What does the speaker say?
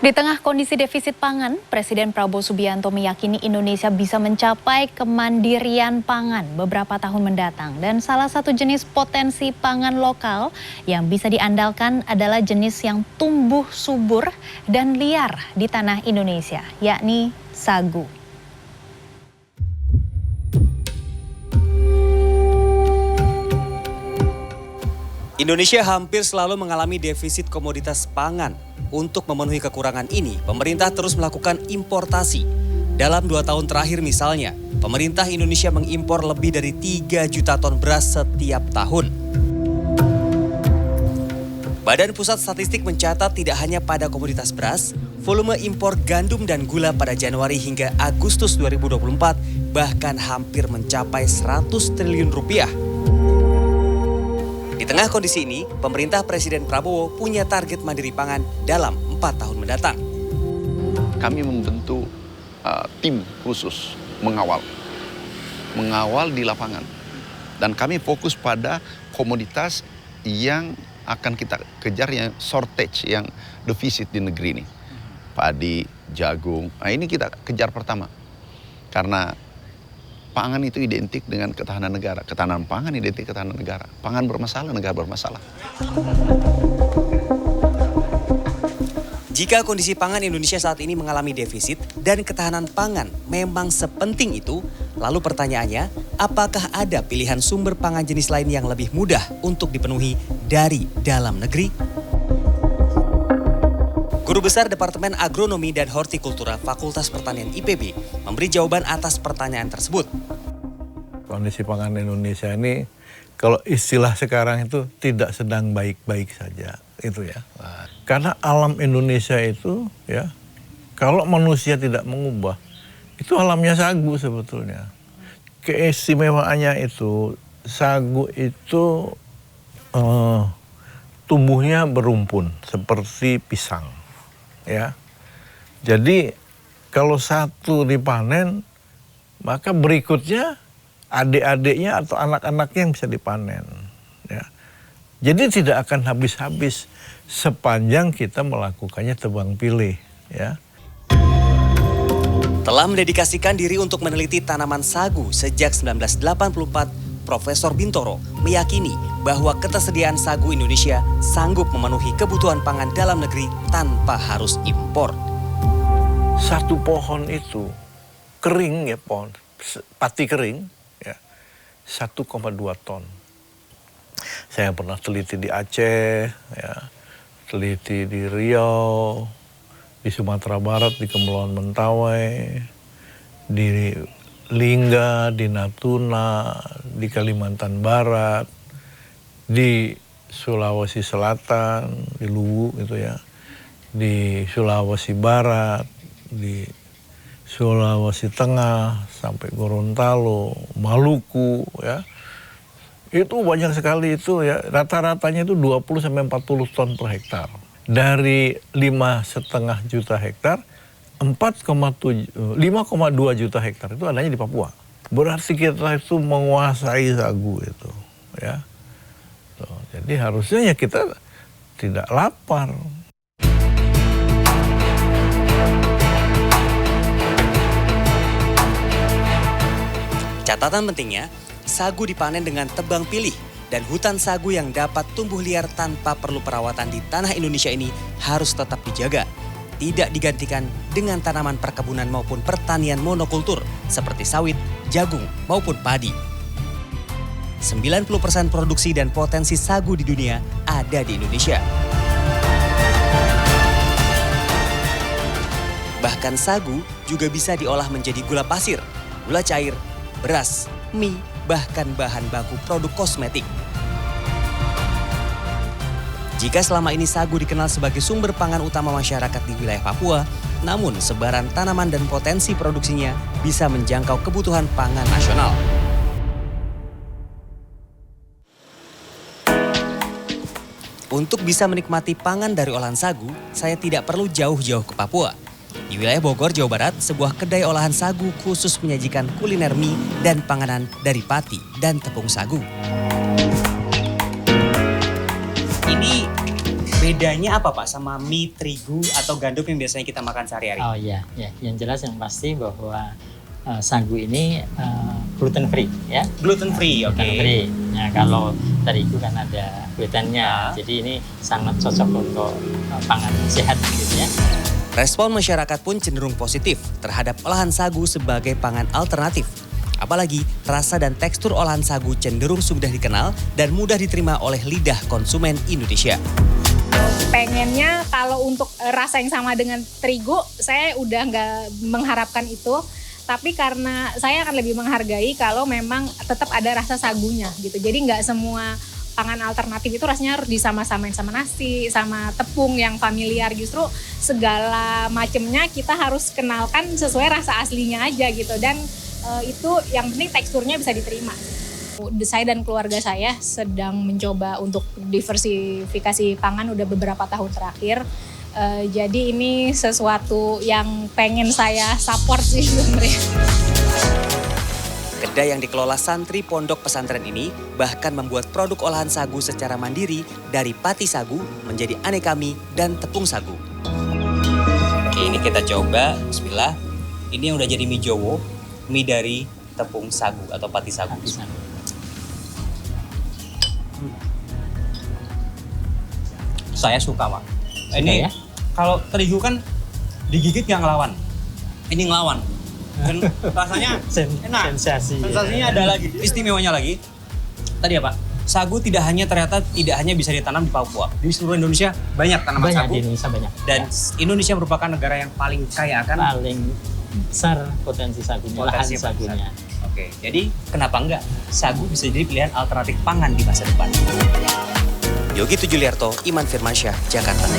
Di tengah kondisi defisit pangan, Presiden Prabowo Subianto meyakini Indonesia bisa mencapai kemandirian pangan beberapa tahun mendatang. Dan salah satu jenis potensi pangan lokal yang bisa diandalkan adalah jenis yang tumbuh subur dan liar di tanah Indonesia, yakni sagu. Indonesia hampir selalu mengalami defisit komoditas pangan. Untuk memenuhi kekurangan ini, pemerintah terus melakukan importasi. Dalam 2 tahun terakhir misalnya, pemerintah Indonesia mengimpor lebih dari 3 juta ton beras setiap tahun. Badan Pusat Statistik mencatat tidak hanya pada komoditas beras, volume impor gandum dan gula pada Januari hingga Agustus 2024 bahkan hampir mencapai 100 triliun rupiah. Di tengah kondisi ini, pemerintah Presiden Prabowo punya target mandiri pangan dalam 4 tahun mendatang. Kami membentuk tim khusus mengawal di lapangan. Dan kami fokus pada komoditas yang akan kita kejar, yang shortage, yang defisit di negeri ini. Padi, jagung, nah ini kita kejar pertama. Karena pangan itu identik dengan ketahanan negara. Ketahanan pangan identik ketahanan negara. Pangan bermasalah, negara bermasalah. Jika kondisi pangan Indonesia saat ini mengalami defisit dan ketahanan pangan memang sepenting itu, lalu pertanyaannya, apakah ada pilihan sumber pangan jenis lain yang lebih mudah untuk dipenuhi dari dalam negeri? Guru Besar Departemen Agronomi dan Hortikultura Fakultas Pertanian IPB memberi jawaban atas pertanyaan tersebut. Kondisi pangan Indonesia ini, kalau istilah sekarang itu tidak sedang baik-baik saja, itu ya. Nah, karena alam Indonesia itu ya, kalau manusia tidak mengubah, itu alamnya sagu sebetulnya. Keistimewaannya itu, sagu itu tumbuhnya berumpun seperti pisang. Ya, jadi kalau satu dipanen, maka berikutnya adik-adiknya atau anak-anaknya yang bisa dipanen. Ya, jadi tidak akan habis-habis sepanjang kita melakukannya tebang pilih. Ya. Telah mendedikasikan diri untuk meneliti tanaman sagu sejak 1984. Profesor Bintoro meyakini bahwa ketersediaan sagu Indonesia sanggup memenuhi kebutuhan pangan dalam negeri tanpa harus impor. Satu pohon itu kering ya, pohon pati kering ya, 1,2 ton. Saya pernah teliti di Aceh, ya, teliti di Riau, di Sumatera Barat, di Kepulauan Mentawai, di Lingga, di Natuna, di Kalimantan Barat, di Sulawesi Selatan, di Luwu gitu ya, di Sulawesi Barat, di Sulawesi Tengah, sampai Gorontalo, Maluku ya. Itu banyak sekali itu ya, rata-ratanya itu 20-40 ton per hektar. Dari 5,5 juta hektar, 5,2 juta hektar itu adanya di Papua. Berarti kita itu menguasai sagu itu, ya. Jadi harusnya ya kita tidak lapar. Catatan pentingnya, sagu dipanen dengan tebang pilih dan hutan sagu yang dapat tumbuh liar tanpa perlu perawatan di tanah Indonesia ini harus tetap dijaga. Tidak digantikan dengan tanaman perkebunan maupun pertanian monokultur seperti sawit, jagung, maupun padi. 90% produksi dan potensi sagu di dunia ada di Indonesia. Bahkan sagu juga bisa diolah menjadi gula pasir, gula cair, beras, mie, bahkan bahan baku produk kosmetik. Jika selama ini sagu dikenal sebagai sumber pangan utama masyarakat di wilayah Papua, namun sebaran tanaman dan potensi produksinya bisa menjangkau kebutuhan pangan nasional. Untuk bisa menikmati pangan dari olahan sagu, saya tidak perlu jauh-jauh ke Papua. Di wilayah Bogor, Jawa Barat, sebuah kedai olahan sagu khusus menyajikan kuliner mie dan panganan dari pati dan tepung sagu. Ini Bedanya apa Pak sama mie terigu atau gandum yang biasanya kita makan sehari-hari? Oh iya, ya. Yang jelas yang pasti bahwa sagu ini gluten free ya. Gluten free, oke. Gluten free. Nah, kalau terigu kan ada glutennya. Jadi ini sangat cocok untuk pangan sehat gitu ya. Respon masyarakat pun cenderung positif terhadap olahan sagu sebagai pangan alternatif. Apalagi rasa dan tekstur olahan sagu cenderung sudah dikenal dan mudah diterima oleh lidah konsumen Indonesia. Pengennya kalau untuk rasa yang sama dengan terigu, saya udah nggak mengharapkan itu. Tapi karena saya akan lebih menghargai kalau memang tetap ada rasa sagunya gitu. Jadi nggak semua pangan alternatif itu rasanya harus disama-samain sama nasi, sama tepung yang familiar. Justru segala macamnya kita harus kenalkan sesuai rasa aslinya aja gitu. Dan itu yang penting teksturnya bisa diterima. Saya dan keluarga saya sedang mencoba untuk diversifikasi pangan udah beberapa tahun terakhir. Jadi ini sesuatu yang pengen saya support sih sebenarnya. Kedai yang dikelola santri pondok pesantren ini bahkan membuat produk olahan sagu secara mandiri dari pati sagu menjadi aneka mie dan tepung sagu. Oke, ini kita coba, bismillah. Ini yang udah jadi mie Jowo, mie dari tepung sagu atau pati sagu. Saya suka, Pak. Ini ya? Kalau terigu kan digigit nggak ngelawan. Ini ngelawan. Dan rasanya enak. Sensasinya ada lagi. Istimewanya lagi. Tadi ya Pak, sagu ternyata tidak hanya bisa ditanam di Papua. Di seluruh Indonesia banyak tanaman Banyak sagu. di Indonesia banyak. Dan Indonesia merupakan negara yang paling kaya akan Paling besar potensi sagunya, lahan potensi sagunya. Oke, jadi kenapa enggak sagu bisa jadi pilihan alternatif pangan di masa depan? Yogi Tujuliarto, Iman Firmansyah, Jakarta.